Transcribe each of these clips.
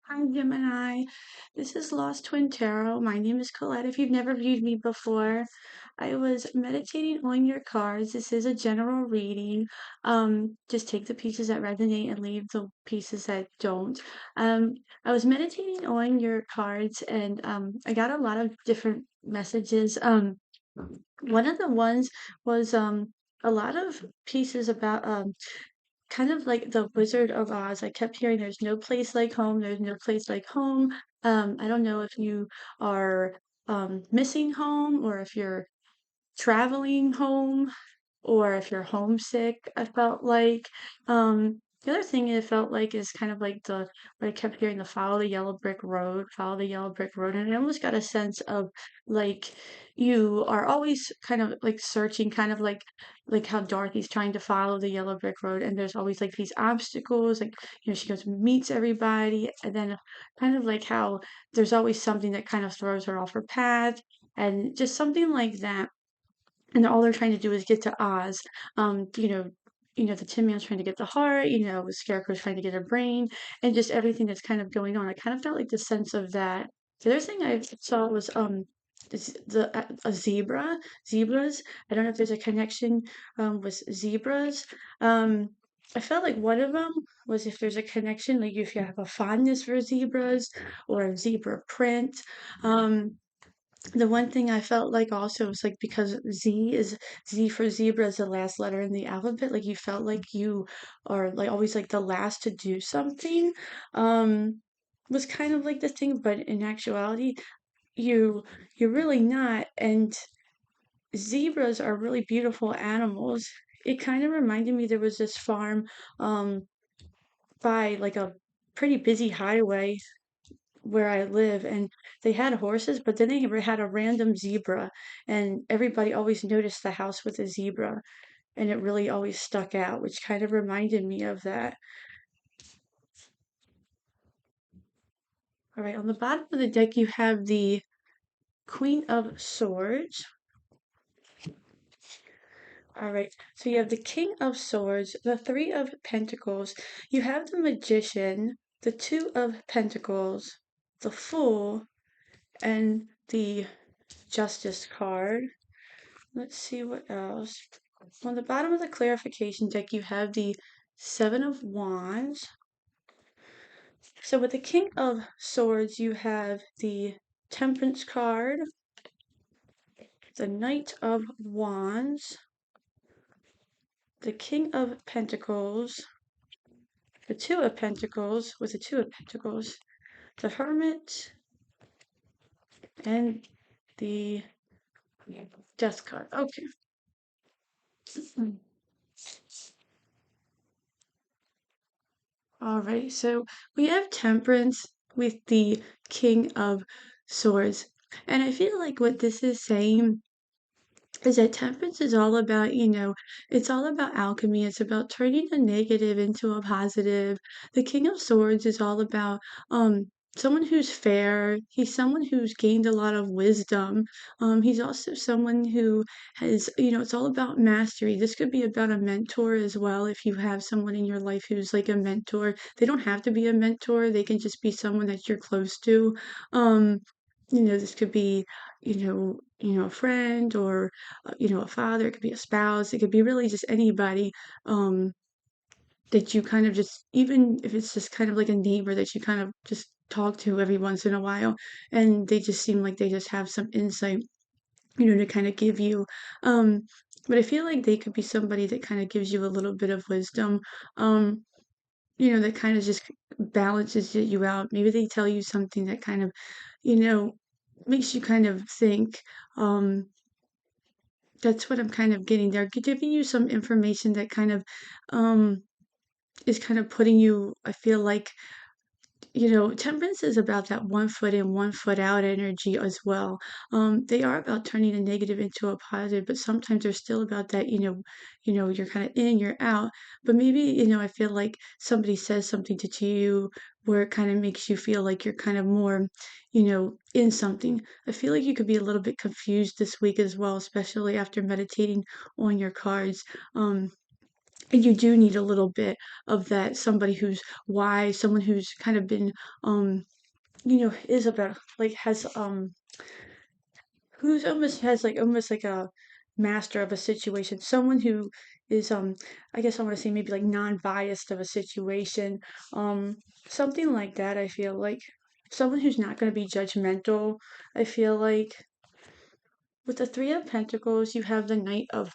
Hi, Gemini. This is Lost Twin Tarot. My name is Colette. If you've never viewed me before, I was meditating on your cards. This is a general reading. Just take the pieces that resonate and leave the pieces that don't. Um, I was meditating on your cards and I got a lot of different messages. One of the ones was a lot of pieces about kind of like the Wizard of Oz. I kept hearing there's no place like home, there's no place like home. I don't know if you are missing home or if you're traveling home or if you're homesick, I felt like. The other thing it felt like is kind of like what I kept hearing, the follow the yellow brick road, follow the yellow brick road. And I almost got a sense of like you are always kind of like searching, kind of like how Dorothy's trying to follow the yellow brick road, and there's always like these obstacles, like she goes and meets everybody, and then kind of like how there's always something that kind of throws her off her path, and just something like that, and all they're trying to do is get to Oz. The Tin Man's trying to get the heart, the Scarecrow's trying to get her brain, and just everything that's kind of going on. I kind of felt like the sense of that. The other thing I saw was a zebra, zebras. I don't know if there's a connection with zebras. Um, I felt like one of them was if there's a connection, like if you have a fondness for zebras or a zebra print. Um, the one thing I felt like also was like because Z for zebra is the last letter in the alphabet, like you felt like you are like always like the last to do something, was kind of like the thing, but in actuality, you you're really not. And zebras are really beautiful animals. It kind of reminded me there was this farm um by like a pretty busy highway where I live, and they had horses, but then they had a random zebra, and everybody always noticed the house with a zebra, and it really always stuck out, which kind of reminded me of that. All right, on the bottom of the deck, you have the Queen of Swords. All right, so you have the King of Swords, the Three of Pentacles, you have the Magician, the Two of Pentacles, the Fool, and the Justice card. Let's see what else. On the bottom of the clarification deck, you have the Seven of Wands. So with the King of Swords, you have the Temperance card, the Knight of Wands, the King of Pentacles, the Two of Pentacles with the Two of Pentacles, the Hermit, and the Death card. Okay. All right, so we have Temperance with the King of Swords. And I feel like what this is saying is that temperance is all about, it's all about alchemy. It's about turning a negative into a positive. The King of Swords is all about someone who's fair. He's someone who's gained a lot of wisdom. He's also someone who has, it's all about mastery. This could be about a mentor as well. If you have someone in your life who's like a mentor, they don't have to be a mentor. They can just be someone that you're close to. This could be, a friend or a father, it could be a spouse, it could be really just anybody that you kind of just, even if it's just kind of like a neighbor that you kind of just talk to every once in a while, and they just seem like they just have some insight, to kind of give you. Um, but I feel like they could be somebody that kind of gives you a little bit of wisdom, that kind of just balances you out. Maybe they tell you something that kind of, you know, makes you kind of think. Um, that's what I'm kind of getting. They're giving you some information that kind of um, is kind of putting you, I feel like, temperance is about that 1 foot in, 1 foot out energy as well. They are about turning a negative into a positive, but sometimes they're still about that, you're kind of in, you're out. But maybe, I feel like somebody says something to you where it kind of makes you feel like you're kind of more, in something. I feel like you could be a little bit confused this week as well, especially after meditating on your cards. and you do need a little bit of that, somebody who's wise, someone who's kind of been, is about, like, has, who's almost like a master of a situation, someone who is, I guess I want to say maybe like non-biased of a situation, um, something like that. I feel like someone who's not going to be judgmental. I feel like with the Three of Pentacles, you have the Knight of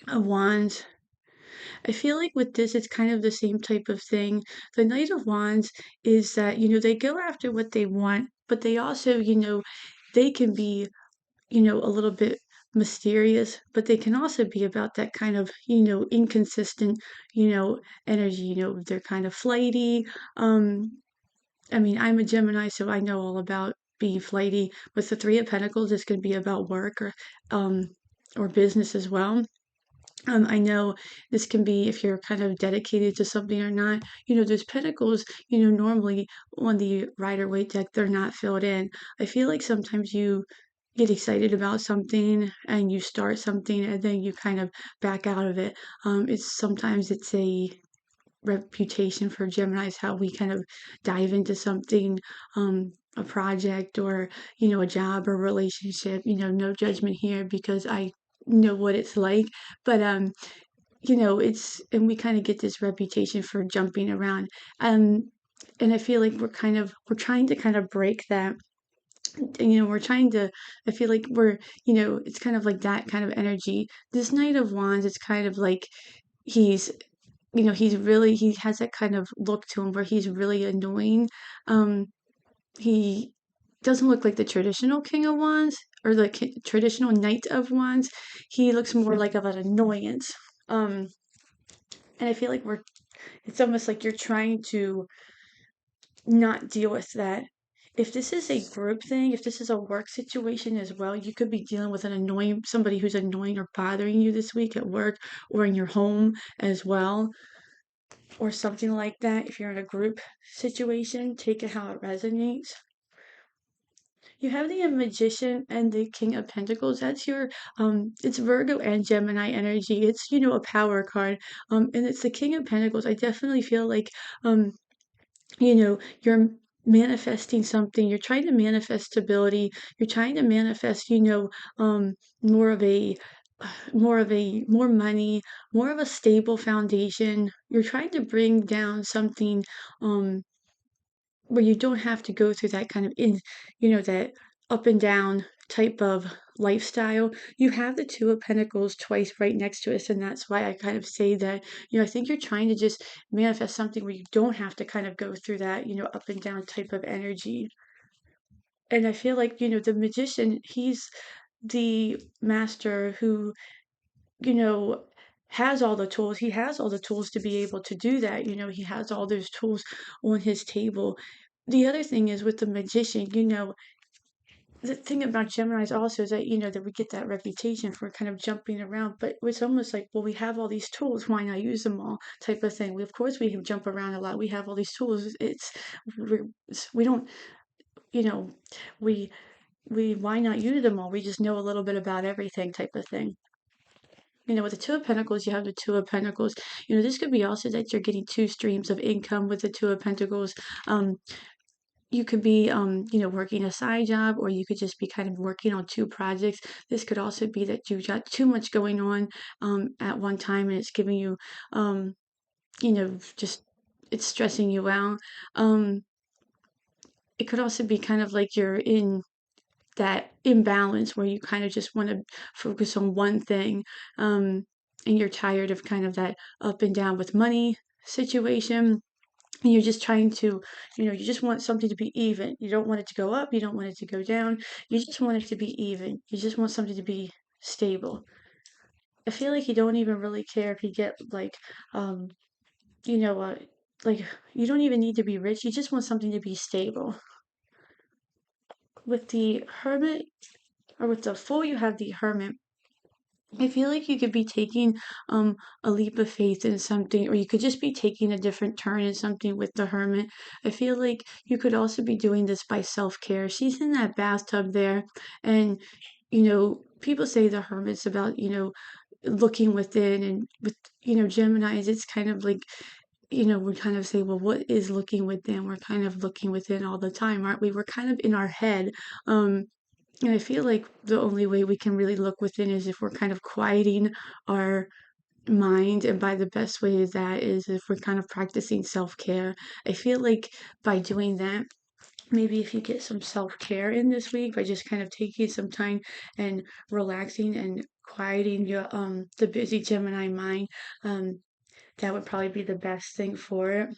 Wands. I feel like with this, it's kind of the same type of thing. The Knight of Wands is that, they go after what they want, but they also, they can be, a little bit mysterious, but they can also be about that kind of, inconsistent, energy. They're kind of flighty. I mean, I'm a Gemini, so I know all about being flighty. With the Three of Pentacles, it's going to be about work or business as well. I know this can be if you're kind of dedicated to something or not. Those pentacles, normally on the Rider Waite deck, they're not filled in. I feel like sometimes you get excited about something and you start something and then you kind of back out of it. It's a reputation for Geminis how we kind of dive into something, a project or, a job or relationship. No judgment here because I know what it's like. But and we kind of get this reputation for jumping around. And I feel like we're trying to kind of break that. And, we're trying to, I feel like it's kind of like that kind of energy. This Knight of Wands, it's kind of like he's, he has that kind of look to him where he's really annoying. Um, he doesn't look like the traditional King of Wands or the traditional Knight of Wands. He looks more like of an annoyance. Um, and I feel like it's almost like you're trying to not deal with that. If this is a group thing, if this is a work situation as well, you could be dealing with somebody who's annoying or bothering you this week at work or in your home as well, or something like that. If you're in a group situation, take it how it resonates. You have the Magician and the King of Pentacles. That's it's Virgo and Gemini energy. It's, a power card. And it's the King of Pentacles. I definitely feel like, you're manifesting something. You're trying to manifest stability. You're trying to manifest, more of a more money, more of a stable foundation. You're trying to bring down something um where you don't have to go through that kind of that up and down type of lifestyle. You have the Two of Pentacles twice right next to us, and that's why I kind of say that, I think you're trying to just manifest something where you don't have to kind of go through that, up and down type of energy. And I feel like, the Magician, he's the master who, you know, has all the tools. He has all the tools to be able to do that. He has all those tools on his table. The other thing is with the magician, the thing about Geminis also is that, that we get that reputation for kind of jumping around, but it's almost like, well, we have all these tools, why not use them all type of thing. Of course, we can jump around a lot. We have all these tools. We don't, you know, we, why not use them all? We just know a little bit about everything type of thing. With the Two of Pentacles, you have the Two of Pentacles. This could be also that you're getting two streams of income with the Two of Pentacles. You could be, working a side job, or you could just be kind of working on two projects. This could also be that you've got too much going on at one time, and it's giving you, just it's stressing you out. Um, it could also be kind of like you're in that imbalance where you kind of just want to focus on one thing, and you're tired of kind of that up and down with money situation, and you're just trying to, you just want something to be even. You don't want it to go up, you don't want it to go down, you just want it to be even. You just want something to be stable. I feel like you don't even really care if you get like, um you know what like, you don't even need to be rich, you just want something to be stable. With the Hermit, or with the Fool, you have the Hermit. I feel like you could be taking a leap of faith in something, or you could just be taking a different turn in something with the Hermit. I feel like you could also be doing this by self-care. She's in that bathtub there, and people say the Hermit's about, looking within. And with, Geminis, it's kind of like, we kind of say, well, what is looking within? We're kind of looking within all the time, aren't we? We're kind of in our head. And I feel like the only way we can really look within is if we're kind of quieting our mind. And by the best way of that is if we're kind of practicing self-care. I feel like by doing that, maybe if you get some self-care in this week by just kind of taking some time and relaxing and quieting your the busy Gemini mind, um that would probably be the best thing for it.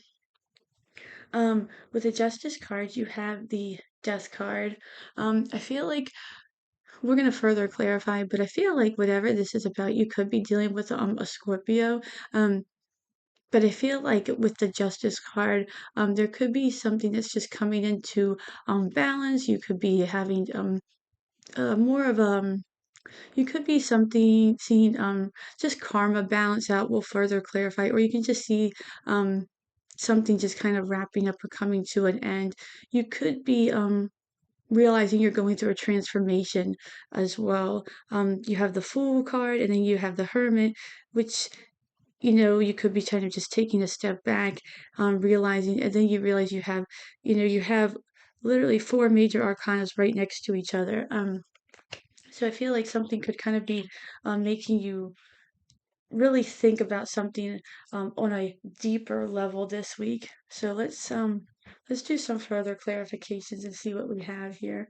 With the Justice card, you have the Death card. I feel like we're going to further clarify, but I feel like whatever this is about, you could be dealing with a Scorpio. Um, but I feel like with the Justice card, there could be something that's just coming into balance. You could be having more of you could be something seeing just karma balance out. Will further clarify, or you can just see um something just kind of wrapping up or coming to an end. You could be realizing you're going through a transformation as well. You have the Fool card, and then you have the Hermit, which you could be kind of just taking a step back, realizing, and then you realize you have literally four major arcanas right next to each other. So I feel like something could kind of be making you really think about something on a deeper level this week. So let's do some further clarifications and see what we have here.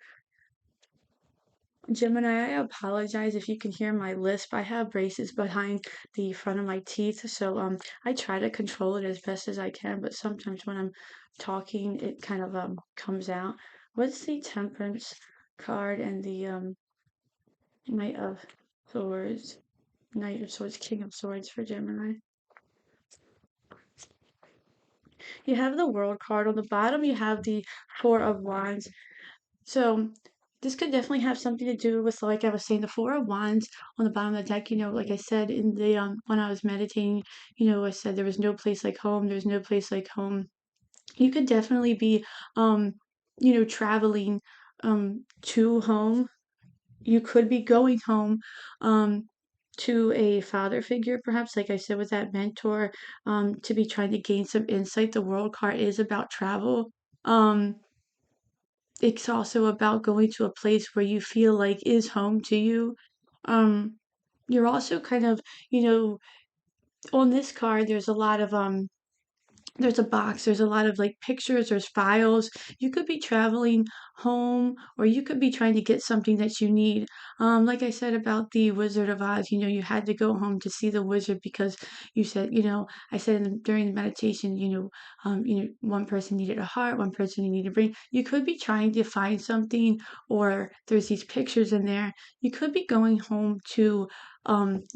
Gemini, I apologize if you can hear my lisp. I have braces behind the front of my teeth, so I try to control it as best as I can, but sometimes when I'm talking, it kind of comes out. What's the Temperance card and the Knight of Swords? Knight of Swords, King of Swords for Gemini. You have the World card. On the bottom, you have the Four of Wands. So this could definitely have something to do with, like I was saying, the Four of Wands on the bottom of the deck. Like I said in the when I was meditating, I said there was no place like home. There's no place like home. You could definitely be, traveling to home. You could be going home to a father figure, perhaps, like I said, with that mentor, to be trying to gain some insight. The World card is about travel. Um, it's also about going to a place where you feel like is home to you. Um, you're also kind of, you know, on this card, there's a box, there's a lot of like pictures, there's files. You could be traveling home, or you could be trying to get something that you need. Like I said about the Wizard of Oz, you had to go home to see the wizard because you said, I said during the meditation, one person needed a heart, one person needed a brain. You could be trying to find something, or there's these pictures in there. You could be going home to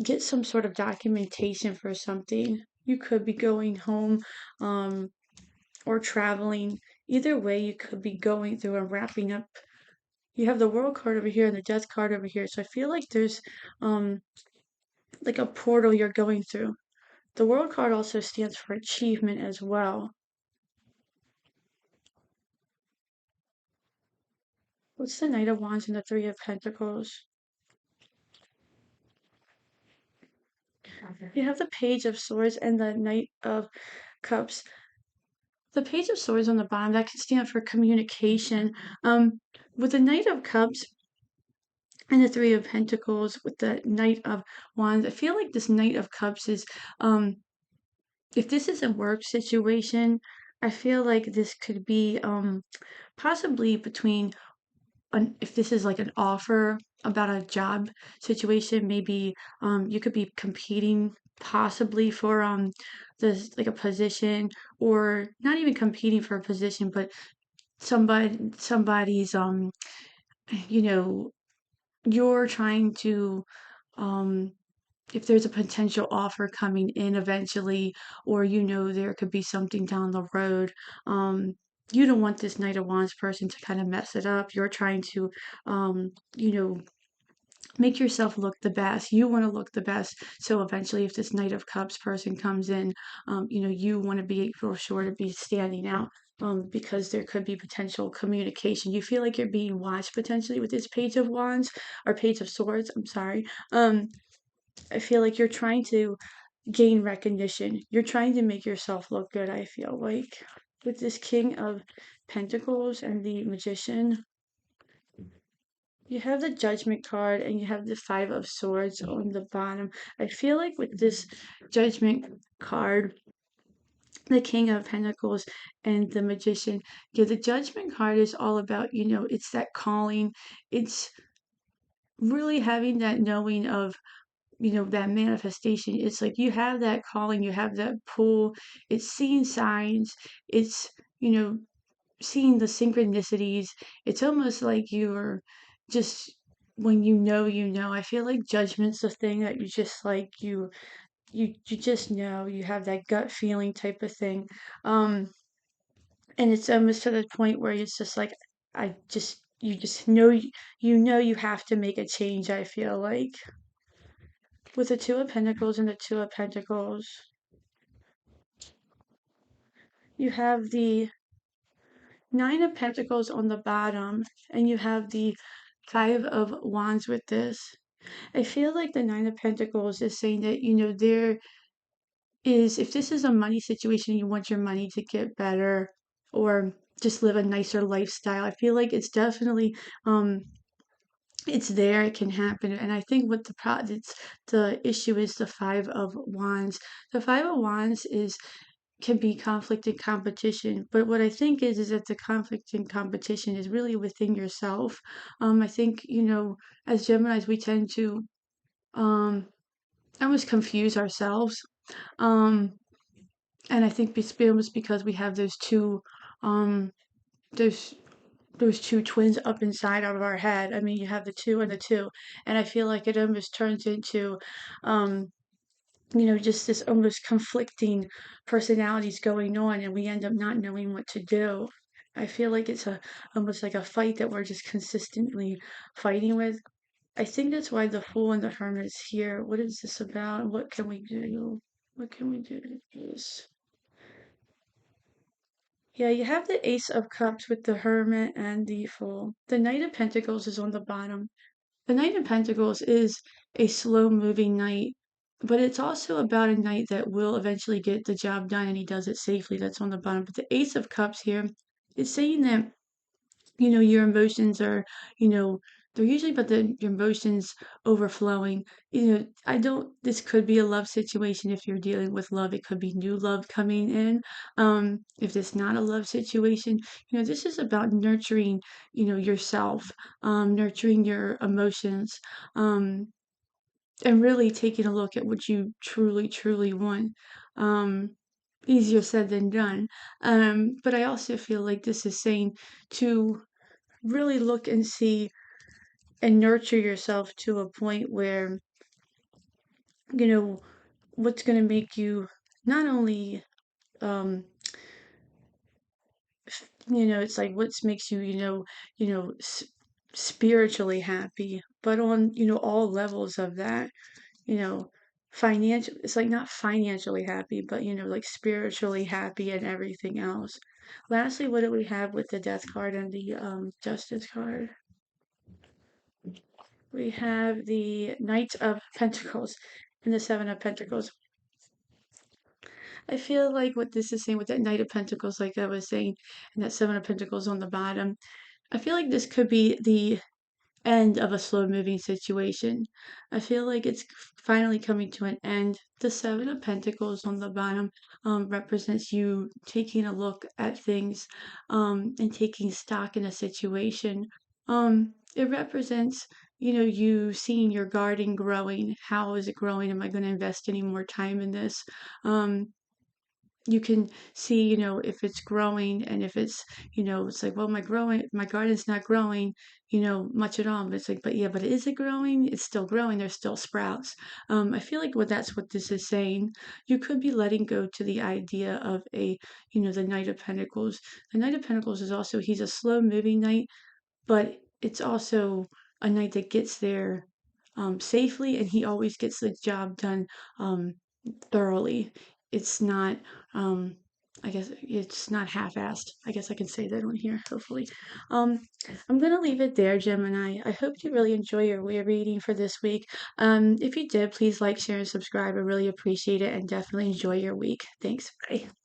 get some sort of documentation for something. You could be going home um, or traveling. Either way, you could be going through and wrapping up. You have the World card over here and the Death card over here. So I feel like there's um, like a portal you're going through. The World card also stands for achievement as well. What's the Knight of Wands and the Three of Pentacles? You have the Page of Swords and the Knight of Cups. The Page of Swords on the bottom, that can stand for communication. With the Knight of Cups, and the Three of Pentacles with the Knight of Wands. I feel like this Knight of Cups is, if this is a work situation, I feel like this could be possibly between, if this is like an offer about a job situation, maybe you could be competing possibly for this like a position, or not even competing for a position, but somebody's you know you're trying to um if there's a potential offer coming in eventually, or there could be something down the road, you don't want this Knight of Wands person to kind of mess it up. You're trying to um you know make yourself look the best. You want to look the best. So eventually, if this Knight of Cups person comes in, you want to be for sure to be standing out. Because there could be potential communication. You feel like you're being watched potentially with this Page of Wands or Page of Swords. I'm sorry. I feel like you're trying to gain recognition. You're trying to make yourself look good, I feel like. With this King of Pentacles and the Magician, you have the Judgment card and you have the Five of Swords on the bottom. I feel like with this Judgment card, the King of Pentacles and the Magician, the Judgment card is all about, it's that calling. It's really having that knowing of, that manifestation. It's like you have that calling, you have that pull. It's seeing signs. It's, you know, seeing the synchronicities. It's almost like you're just, when I feel like judgment's the thing that you just like, you just know, you have that gut feeling type of thing. Um, and it's almost to the point where it's just like, you just know, you have to make a change, I feel like. With the Two of Pentacles and the Two of Pentacles, you have the Nine of Pentacles on the bottom, and you have the Five of Wands with this. I feel like the Nine of Pentacles is saying that, there is, if this is a money situation, you want your money to get better or just live a nicer lifestyle. I feel like it's definitely, it's there, it can happen. And I think what the issue is the Five of Wands. The Five of Wands can be conflict and competition. But what I think is that the conflict and competition is really within yourself. I think, as Geminis, we tend to um, almost confuse ourselves. Um, and I think it's almost because we have um, those those two twins up inside of our head. I mean, you have the two and the two, and I feel like it almost turns into um, just this almost conflicting personalities going on, and we end up not knowing what to do. I feel like it's almost like a fight that we're just consistently fighting with. I think that's why the Fool and the Hermit is here. What is this about? What can we do? What can we do to this? Yeah, you have the Ace of Cups with the Hermit and the Fool. The Knight of Pentacles is on the bottom. The Knight of Pentacles is a slow moving knight, but it's also about a knight that will eventually get the job done and he does it safely. That's on the bottom. But the Ace of Cups here is saying that, your emotions are, you know, they're usually about your emotions overflowing. This could be a love situation if you're dealing with love. It could be new love coming in. If it's not a love situation, this is about nurturing, yourself, nurturing your emotions, um, and really taking a look at what you truly, truly want. Um, Easier said than done. But I also feel like this is saying to really look and see and nurture yourself to a point where, you know, what's going to make you not only, um, it's like what makes you, spiritually happy, but on, all levels of that, you know, financial, it's like not financially happy, but, like spiritually happy and everything else. Lastly, what do we have with the Death card and the Justice card? We have the Knight of Pentacles and the Seven of Pentacles. I feel like what this is saying with that Knight of Pentacles, like I was saying, and that Seven of Pentacles on the bottom, I feel like this could be the end of a slow moving situation. I feel like it's finally coming to an end. The Seven of Pentacles on the bottom represents you taking a look at things and taking stock in a situation. It represents, you seeing your garden growing. How is it growing? Am I going to invest any more time in this? Um, you can see, if it's growing and if it's like, well, my garden's not growing, much at all. But it's like, but yeah, but is it growing? It's still growing. There's still sprouts. I feel like that's what this is saying. You could be letting go to the idea of the Knight of Pentacles. The Knight of Pentacles is also, he's a slow moving knight, but it's also a knight that gets there safely and he always gets the job done um, thoroughly. It's not, um, I guess it's not half-assed. I guess I can say that on here, hopefully. Um, I'm gonna leave it there, Gemini. I hope you really enjoy your reading for this week. If you did, please like, share, and subscribe. I really appreciate it and definitely enjoy your week. Thanks. Bye.